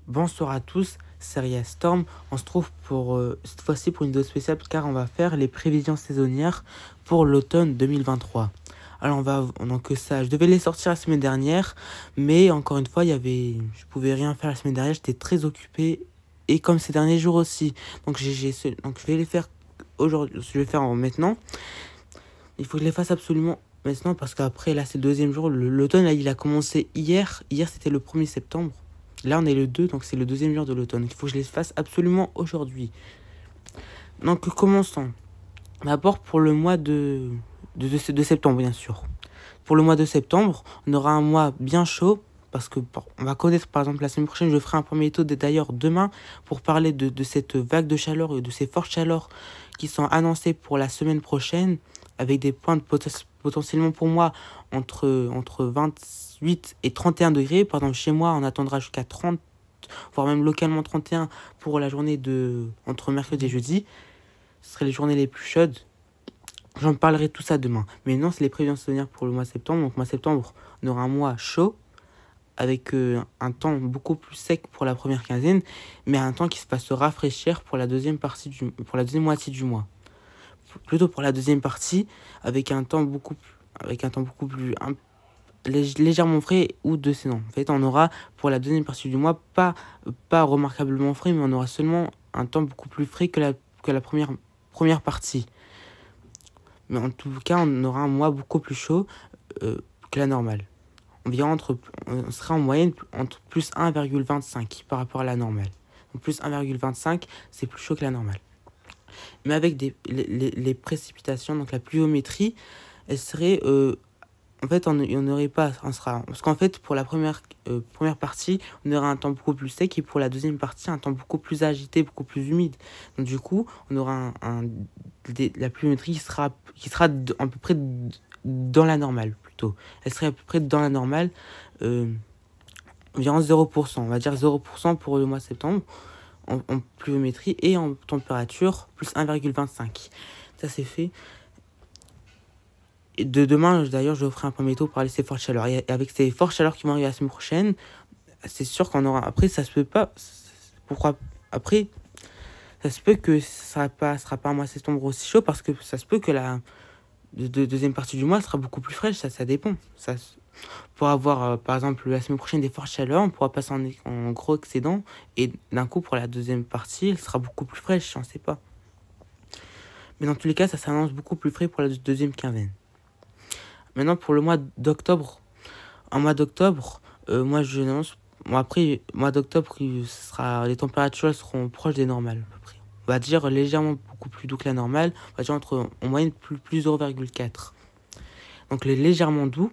Bonsoir à tous, c'est Ria Storm. On se trouve pour cette fois-ci pour une vidéo spéciale car on va faire les prévisions saisonnières pour l'automne 2023. Alors je devais les sortir la semaine dernière, mais encore une fois, je pouvais rien faire la semaine dernière, j'étais très occupé et comme ces derniers jours aussi. Donc donc je vais les faire aujourd'hui, je vais les faire maintenant. Il faut que je les fasse absolument maintenant parce qu'après là c'est le deuxième jour, l'automne là il a commencé hier. Hier c'était le 1er septembre. Là, on est le 2, donc c'est le deuxième jour de l'automne. Il faut que je les fasse absolument aujourd'hui. Donc, commençons. D'abord, pour le mois de septembre, bien sûr. Pour le mois de septembre, on aura un mois bien chaud. Parce que on va connaître, par exemple, la semaine prochaine, je ferai un premier taux d'ailleurs demain pour parler de cette vague de chaleur et de ces fortes chaleurs qui sont annoncées pour la semaine prochaine, avec des pointes potentiellement pour moi entre 28 et 31 degrés. Par exemple, chez moi, on attendra jusqu'à 30, voire même localement 31 pour la journée entre mercredi et jeudi. Ce seraient les journées les plus chaudes. J'en parlerai tout ça demain. Mais non, c'est les prévisions saisonnières pour le mois de septembre. Donc, mois de septembre, on aura un mois chaud avec un temps beaucoup plus sec pour la première quinzaine, mais un temps qui va se rafraîchir pour la deuxième moitié du mois. Plutôt pour la deuxième partie, avec un temps beaucoup plus légèrement frais ou de saison. En fait, on aura pour la deuxième partie du mois pas remarquablement frais, mais on aura seulement un temps beaucoup plus frais que la première partie. Mais en tout cas, on aura un mois beaucoup plus chaud que la normale. On sera en moyenne entre plus 1,25 par rapport à la normale. Donc plus 1,25, c'est plus chaud que la normale. Mais avec les précipitations, donc la pluviométrie, elle serait... en fait, on n'aurait pas... Parce qu'en fait, pour la première partie, on aura un temps beaucoup plus sec et pour la deuxième partie, un temps beaucoup plus agité, beaucoup plus humide. Donc du coup, on aura la pluviométrie qui sera à peu près dans la normale, plutôt. Elle serait à peu près dans la normale, environ 0%. On va dire 0% pour le mois de septembre, en pluviométrie et en température, plus 1,25. Ça, c'est fait. Et demain, d'ailleurs, je ferai un premier tour pour parler de ces fortes chaleurs. Et avec ces fortes chaleurs qui vont arriver la semaine prochaine, c'est sûr qu'on aura... Après, ça se peut pas... Pourquoi... Après, ça se peut que ça sera pas un mois de septembre aussi chaud parce que ça se peut que la deuxième partie du mois sera beaucoup plus fraîche. Ça dépend. Pour avoir, par exemple, la semaine prochaine des fortes chaleurs, on pourra passer en gros excédent. Et d'un coup, pour la deuxième partie, elle sera beaucoup plus fraîche. On ne sait pas. Mais dans tous les cas, ça s'annonce beaucoup plus frais pour la deuxième quinzaine. Maintenant, pour le mois d'octobre, en mois d'octobre, moi je n'annonce. Bon, après, mois d'octobre, les températures seront proches des normales, à peu près. On va dire légèrement beaucoup plus doux que la normale. On va dire en moyenne plus 0,4. Donc, légèrement doux,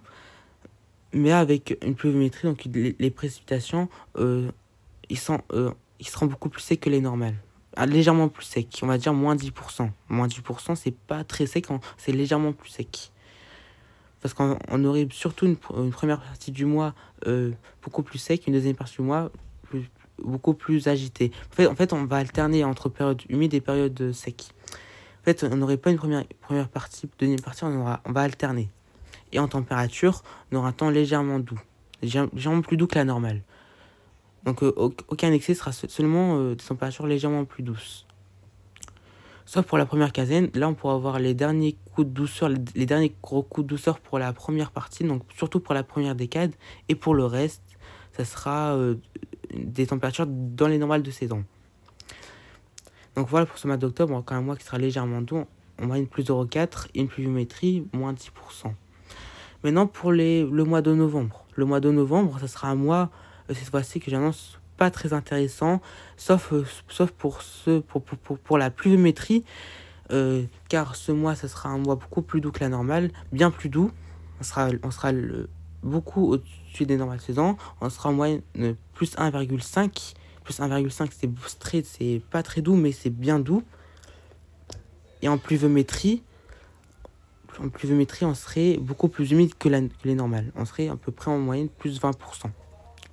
mais avec une pluviométrie, donc les précipitations, ils seront beaucoup plus secs que les normales. Légèrement plus secs, on va dire moins 10%. Moins 10%, c'est pas très sec, c'est légèrement plus sec. Parce qu'on aurait surtout une première partie du mois beaucoup plus sec, une deuxième partie du mois beaucoup plus agitée. En fait, on va alterner entre périodes humides et périodes secs. En fait, on n'aurait pas une première partie, deuxième partie, on va alterner. Et en température, on aura un temps légèrement doux, légèrement plus doux que la normale. Donc aucun excès, sera seulement des températures légèrement plus douces. Sauf pour la première quinzaine, là on pourra avoir les derniers coups de douceur, les derniers gros coups de douceur pour la première partie, donc surtout pour la première décade, et pour le reste, ça sera des températures dans les normales de saison. Donc voilà pour ce mois d'octobre, encore un mois qui sera légèrement doux, on va une plus 0,4 et une pluviométrie moins 10%. Maintenant pour le mois de novembre. Le mois de novembre, ça sera un mois, cette fois-ci, que j'annonce pas très intéressant, sauf pour la pluviométrie, car ce mois, ça sera un mois beaucoup plus doux que la normale, bien plus doux. On sera beaucoup au-dessus des normales saisons. On sera en moyenne plus 1,5. Plus 1,5, c'est pas très doux, mais c'est bien doux. Et en pluviométrie, on serait beaucoup plus humide que les normales. On serait à peu près en moyenne plus 20%.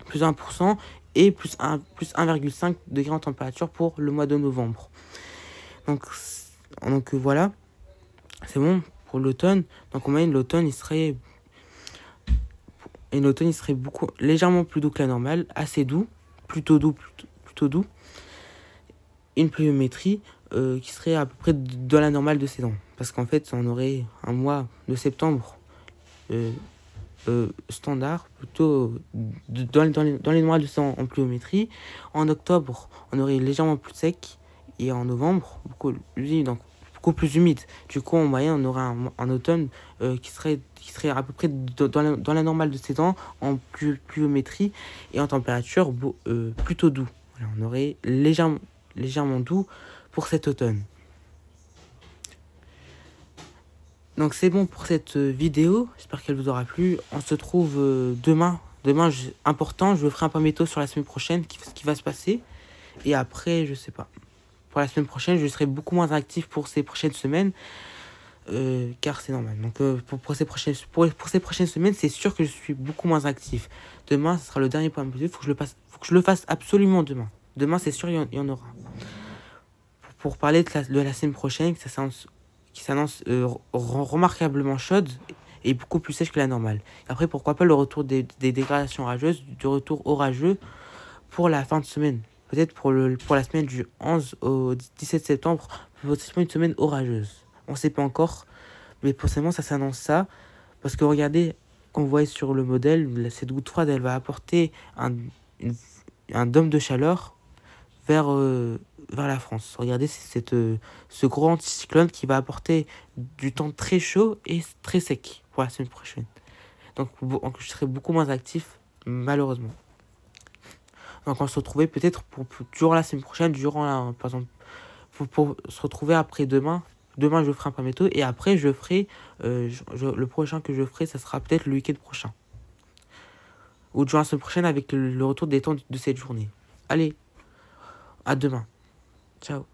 Plus 1% et plus 1,5 degrés en température pour le mois de novembre. Donc voilà, c'est bon pour l'automne. Donc en moyenne, l'automne il serait légèrement plus doux que la normale, assez doux. plutôt doux. Une pluviométrie qui serait à peu près dans la normale de saison. Parce qu'en fait, on aurait un mois de septembre standard, plutôt dans les normales de saison en pluviométrie. En octobre, on aurait légèrement plus sec. Et en novembre, beaucoup plus humide. Du coup, en moyenne, on aurait un automne qui serait à peu près dans la normale de saison en pluviométrie et en température plutôt doux. Voilà, on aurait légèrement doux pour cet automne. Donc c'est bon pour cette vidéo, j'espère qu'elle vous aura plu. On se trouve demain. Demain, important, je ferai un point météo sur la semaine prochaine, ce qui va se passer. Et après, je sais pas. Pour la semaine prochaine, je serai beaucoup moins actif pour ces prochaines semaines. Car c'est normal. Donc pour ces prochaines semaines, c'est sûr que je suis beaucoup moins actif. Demain, ce sera le dernier point météo. Il faut que je le fasse absolument demain. Demain, c'est sûr, il y en aura. Pour parler de la semaine prochaine, qui s'annonce remarquablement chaude et beaucoup plus sèche que la normale. Après, pourquoi pas le retour des dégradations orageuses, du retour orageux pour la fin de semaine. Peut-être pour la semaine du 11 au 17 septembre, potentiellement une semaine orageuse. On ne sait pas encore, mais potentiellement ça s'annonce ça. Parce que regardez, comme vous voyez sur le modèle, cette goutte froide, elle va apporter un dôme de chaleur vers la France. Regardez, c'est ce gros anticyclone qui va apporter du temps très chaud et très sec pour la semaine prochaine. Donc je serai beaucoup moins actif, malheureusement. Donc on va se retrouver peut-être durant la semaine prochaine, par exemple, pour se retrouver après demain. Demain, je ferai un point météo et après, je ferai, le prochain que je ferai, ça sera peut-être le week-end prochain. Ou durant la semaine prochaine avec le retour des temps de cette journée. Allez, à demain. Ciao.